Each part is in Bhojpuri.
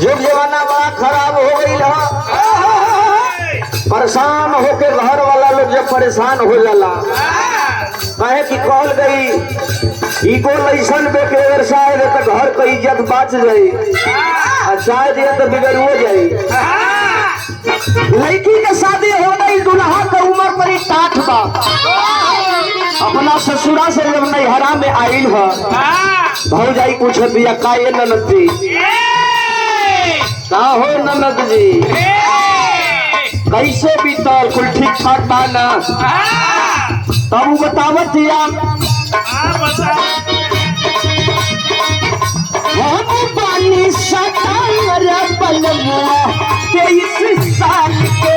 जुग जमाना बड़ा खराब हो गई है। परेशान होके घर वाला लोग जब परेशान हो जाला कहे कि कहल गई इको लैसन बेके अगर शायद तो घर का इज्जत बच जाई और शायद ये तो बिगड़ जाई। लड़की के शादी हो गई, दुल्हा का उम्र करीब 60 बा। अपना ससुरा से जब नैहरा में आइल है भौजाई पूछत दिया का ये ननद जी का हो ननद जी कैसे बीतल कुल ठीक ठाक बा ना? तब वो बतावत दिया हम पानी सतार बलमुआ 23 साल के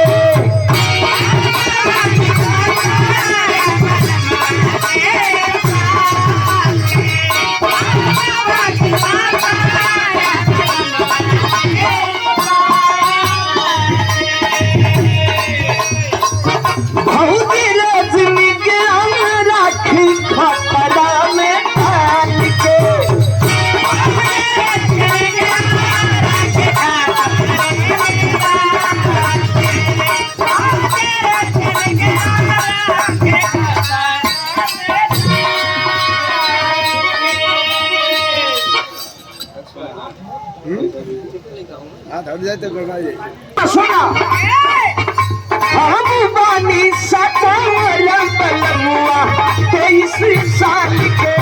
सुना हम बानी सतार बलमुआ 23 साल के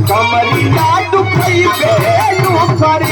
कमरिया दुखई बेलू कर